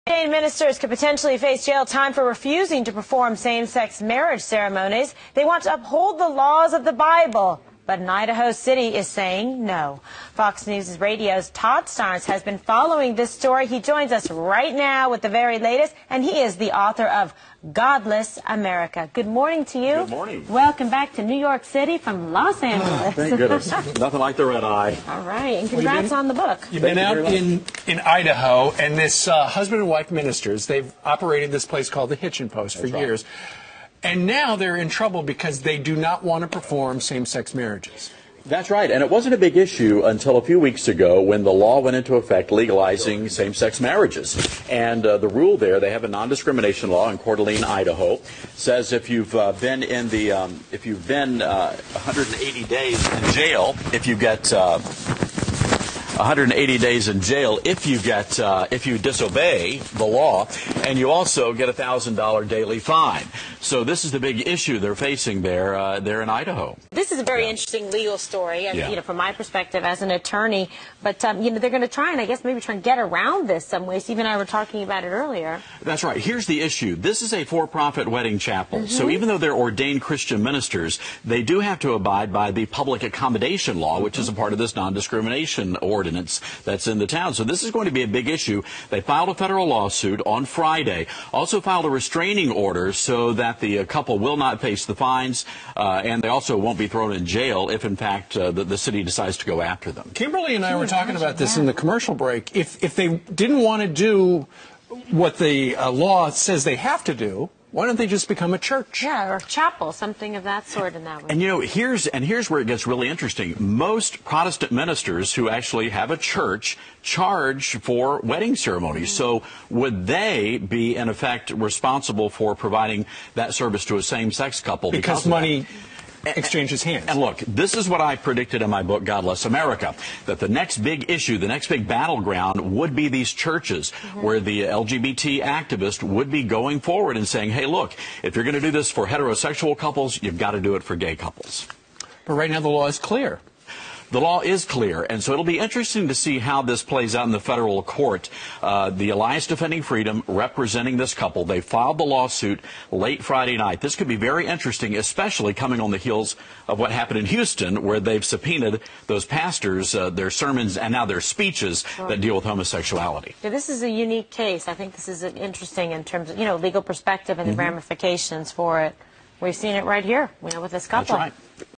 Ordained ministers could potentially face jail time for refusing to perform same-sex marriage ceremonies. They want to uphold the laws of the Bible, but an Idaho city is saying no. Fox News Radio's Todd Starns has been following this story. He joins us right now with the very latest, and he is the author of Godless America. Good morning to you. Good morning. Welcome back to New York City from Los Angeles. Thank goodness. Nothing like the red eye. All right, and congrats on the book. You've been out in Idaho, and this husband and wife ministers, they've operated this place called the Hitching Post for years. And now they're in trouble because they do not want to perform same-sex marriages. That's right, and it wasn't a big issue until a few weeks ago when the law went into effect legalizing same-sex marriages. And the rule there, they have a non-discrimination law in Coeur d'Alene, Idaho, says if you've been 180 days in jail, if you get 180 days in jail if you disobey the law, and you also get a $1,000 daily fine. So this is the big issue they're facing there in Idaho. This is a very interesting legal story, and from my perspective as an attorney. But they're going to try and maybe try and get around this some way. Steve and I were talking about it earlier. That's right. Here's the issue. This is a for-profit wedding chapel. So even though they're ordained Christian ministers, they do have to abide by the public accommodation law, which is a part of this non-discrimination ordinance that's in the town. So this is going to be a big issue. They filed a federal lawsuit on Friday, also filed a restraining order so that the couple will not face the fines, and they also won't be thrown in jail if, in fact, the city decides to go after them. Kimberly and I were talking about this in the commercial break. If they didn't want to do what the law says they have to do, why don't they just become a church? Yeah, or a chapel, something of that sort in that way. And here's where it gets really interesting. Most Protestant ministers who actually have a church charge for wedding ceremonies. So would they be, in effect, responsible for providing that service to a same-sex couple? Because money exchanges hands. And look, this is what I predicted in my book, Godless America, that the next big issue, the next big battleground would be these churches where the LGBT activist would be going forward and saying, hey, look, if you're going to do this for heterosexual couples, you've got to do it for gay couples. But right now the law is clear. The law is clear, and so it'll be interesting to see how this plays out in the federal court. The Alliance Defending Freedom representing this couple, they filed the lawsuit late Friday night. This could be very interesting, especially coming on the heels of what happened in Houston, where they've subpoenaed those pastors, their sermons, and now their speeches that deal with homosexuality. Yeah, this is a unique case. I think this is interesting in terms of, legal perspective and the ramifications for it. We've seen it right here, with this couple. That's right.